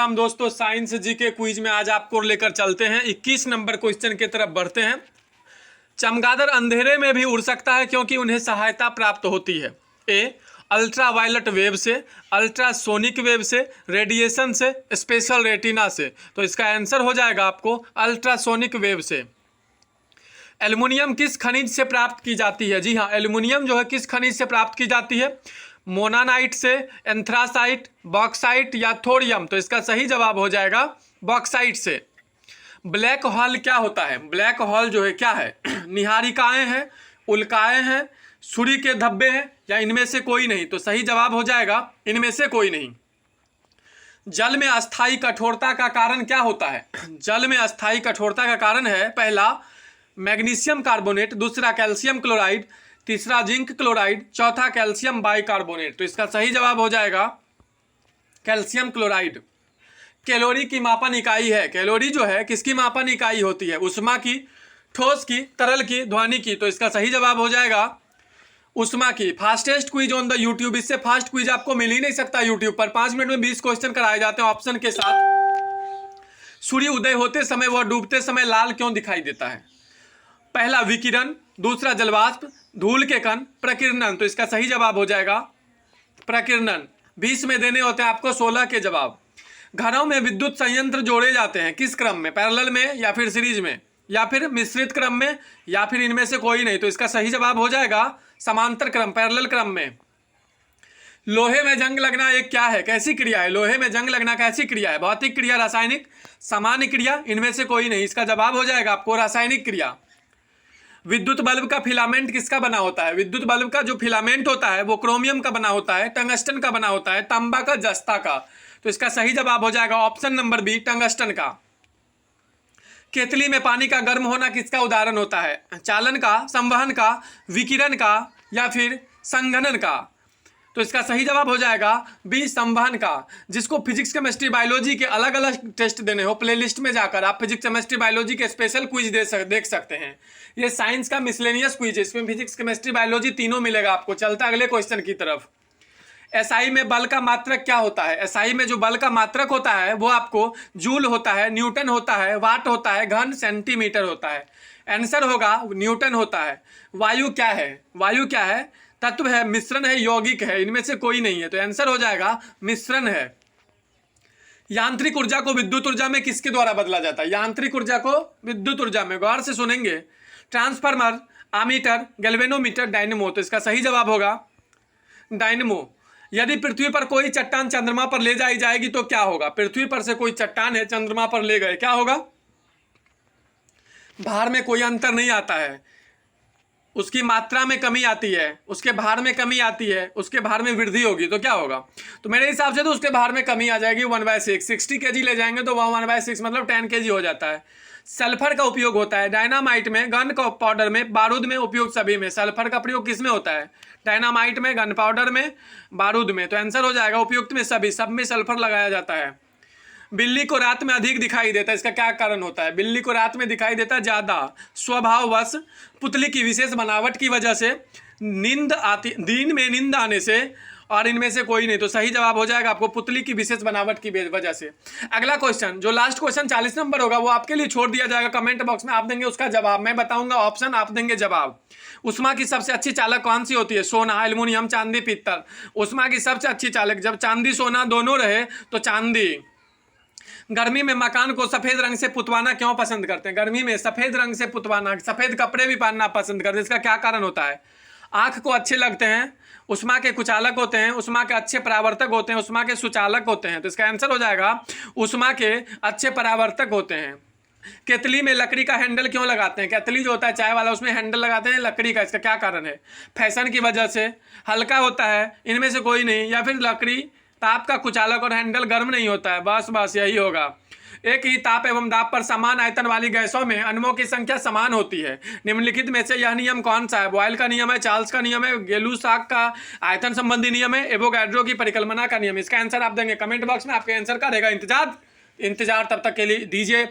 हम दोस्तों साइंस जी के क्विज में आज आपको लेकर चलते हैं। 21 नंबर क्वेश्चन की तरफ बढ़ते हैं। चमगादड़ अंधेरे में भी उड़ सकता है क्योंकि उन्हें सहायता प्राप्त होती है। ए अल्ट्रावायलेट वेव से, अल्ट्रासोनिक वेव से, रेडिएशन से, स्पेशल रेटिना से। तो इसका आंसर हो जाएगा आपको अल्ट्रासोनिक वेव से। एल्युमिनियम किस खनिज से प्राप्त की जाती है? जी हाँ, एल्युमिनियम जो है किस खनिज से प्राप्त की जाती है? मोनानाइट से, एंथ्रासाइट, बॉक्साइट या थोरियम। तो इसका सही जवाब हो जाएगा बॉक्साइट से। ब्लैक होल क्या होता है? ब्लैक होल जो है क्या है? निहारिकाएं हैं, उल्काएं हैं, सूर्य के धब्बे हैं या इनमें से कोई नहीं। तो सही जवाब हो जाएगा इनमें से कोई नहीं। जल में अस्थायी कठोरता का कारण क्या होता है? जल में अस्थायी कठोरता का कारण है पहला मैग्नीशियम कार्बोनेट, दूसरा कैल्शियम क्लोराइड, तीसरा जिंक क्लोराइड, चौथा कैल्शियम बाइकार्बोनेट। तो इसका सही जवाब हो जाएगा कैल्शियम क्लोराइड। कैलोरी की मापन इकाई है। कैलोरी जो है किसकी मापन इकाई होती है? ऊष्मा की, ठोस की, तरल की, ध्वनि की। तो इसका सही जवाब हो जाएगा ऊष्मा की। Fastest quiz on the YouTube. इससे फास्ट क्विज आपको मिल ही नहीं सकता यूट्यूब पर। 5 मिनट में 20 क्वेश्चन कराए जाते हैं ऑप्शन के साथ। सूर्य उदय होते समय व डूबते समय लाल क्यों दिखाई देता है? पहला विकिरण, दूसरा जलवाष्प, धूल के कण, प्रकीर्णन। तो इसका सही जवाब हो जाएगा प्रकीर्णन। 20 में देने होते हैं आपको 16 के जवाब। घरों में विद्युत संयंत्र जोड़े जाते हैं किस क्रम में? पैरेलल में या फिर सीरीज में या फिर मिश्रित क्रम में या फिर इनमें से कोई नहीं। तो इसका सही जवाब हो जाएगा समांतर क्रम, पैरेलल क्रम में। लोहे में जंग लगना एक क्या है? कैसी क्रिया है? लोहे में जंग लगना कैसी क्रिया है? भौतिक क्रिया, रासायनिक, सामान्य क्रिया, इनमें से कोई नहीं। इसका जवाब हो जाएगा आपको रासायनिक क्रिया। विद्युत बल्ब का फिलामेंट किसका बना होता है? विद्युत बल्ब का जो फिलामेंट होता है वो क्रोमियम का बना होता है, टंगस्टन का बना होता है, तांबा का, जस्ता का। तो इसका सही जवाब हो जाएगा ऑप्शन नंबर बी, टंगस्टन का। केतली में पानी का गर्म होना किसका उदाहरण होता है? चालन का, संवहन का, विकिरण का या फिर संघनन का। तो इसका सही जवाब हो जाएगा बी, संवहन का। जिसको फिजिक्स, केमिस्ट्री, बायोलॉजी के अलग अलग टेस्ट देने हो, प्लेलिस्ट में जाकर आप फिजिक्स, केमिस्ट्री, बायोलॉजी के स्पेशल क्विज देख सकते हैं। ये साइंस का मिसलेनियस क्विज है, इसमें फिजिक्स, केमिस्ट्री, बायोलॉजी तीनों मिलेगा आपको। चलता अगले क्वेश्चन की तरफ। एसआई में बल का मात्रक क्या होता है? एसआई में जो बल का मात्रक होता है वो आपको जूल होता है, न्यूटन होता है, वाट होता है, घन, सेंटीमीटर होता है। आंसर होगा न्यूटन होता है। वायु क्या है? वायु क्या है? तत्व है, मिश्रण है, यौगिक है, इनमें से कोई नहीं है। तो आंसर हो जाएगा मिश्रण है। यांत्रिक ऊर्जा को विद्युत ऊर्जा में किसके द्वारा बदला जाता है? यांत्रिक ऊर्जा को विद्युत ऊर्जा में, गौर से सुनेंगे, ट्रांसफार्मर, आमीटर, गैल्वेनोमीटर, डायनेमो। तो इसका सही जवाब होगा डायनेमो। यदि पृथ्वी पर कोई चट्टान चंद्रमा पर ले जाई जाएगी तो क्या होगा? पृथ्वी पर से कोई चट्टान है, चंद्रमा पर ले गए, क्या होगा? भार में कोई अंतर नहीं आता है, उसकी मात्रा में कमी आती है, उसके भार में कमी आती है, उसके भार में वृद्धि होगी। तो क्या होगा? तो मेरे हिसाब से तो उसके भार में कमी आ जाएगी 1/6। 60 kg ले जाएंगे तो वह 1/6 मतलब 10 kg हो जाता है। सल्फर का उपयोग होता है डायनामाइट में, गन पाउडर में, बारूद में, उपयोग सभी में। सल्फर का प्रयोग किस में होता है? डायनामाइट में, गन पाउडर में, बारूद में। तो आंसर हो जाएगा उपयुक्त में सभी, सब में सल्फर लगाया जाता है। बिल्ली को रात में अधिक दिखाई देता है, इसका क्या कारण होता है? बिल्ली को रात में दिखाई देता है ज़्यादा स्वभाववश, पुतली की विशेष बनावट की वजह से, नींद आती, दिन में नींद आने से, और इनमें से कोई नहीं। तो सही जवाब हो जाएगा आपको पुतली की विशेष बनावट की वजह से। अगला क्वेश्चन, जो लास्ट क्वेश्चन 40 नंबर होगा वो आपके लिए छोड़ दिया जाएगा कमेंट बॉक्स में। आप देंगे उसका जवाब, मैं बताऊंगा ऑप्शन, आप देंगे जवाब। उष्मा की सबसे अच्छी चालक कौन सी होती है? सोना, एल्युमिनियम, चांदी, पीतल। उष्मा की सबसे अच्छी चालक, जब चांदी सोना दोनों रहे तो चांदी। गर्मी में मकान को सफेद रंग से पुतवाना क्यों पसंद करते हैं? गर्मी में सफेद रंग से पुतवाना, सफेद कपड़े भी पहनना पसंद करते हैं, इसका क्या कारण होता है? आंख को अच्छे लगते हैं, उष्मा के कुचालक होते हैं, उष्मा के अच्छे परावर्तक होते हैं, उष्मा के सुचालक होते हैं। तो इसका आंसर हो जाएगा उष्मा के अच्छे परावर्तक होते हैं। केतली में लकड़ी का हैंडल क्यों लगाते हैं? केतली जो होता है चाय वाला, उसमें हैंडल लगाते हैं लकड़ी का, इसका क्या कारण है? फैशन की वजह से, हल्का होता है, इनमें से कोई नहीं, या फिर लकड़ी ताप का कुचालक और हैंडल गर्म नहीं होता है। बस यही होगा। एक ही ताप एवं दाब पर समान आयतन वाली गैसों में अणुओं की संख्या समान होती है। निम्नलिखित में से यह नियम कौन सा है? बॉयल का नियम है, चार्ल्स का नियम है, गेलू-साक का आयतन संबंधी नियम है, एवोगाड्रो की परिकल्पना का नियम। इसका आंसर आप देंगे कमेंट बॉक्स में, आपके आंसर का रहेगा इंतजार। तब तक के लिए दीजिए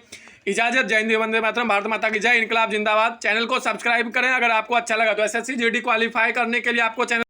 इजाजत। जय हिंद, वंदे मातरम, भारत माता की जय, इनकलाब जिंदाबाद। चैनल को सब्सक्राइब करें अगर आपको अच्छा लगा तो। एसएससी जीडी क्वालिफाई करने के लिए आपको चैनल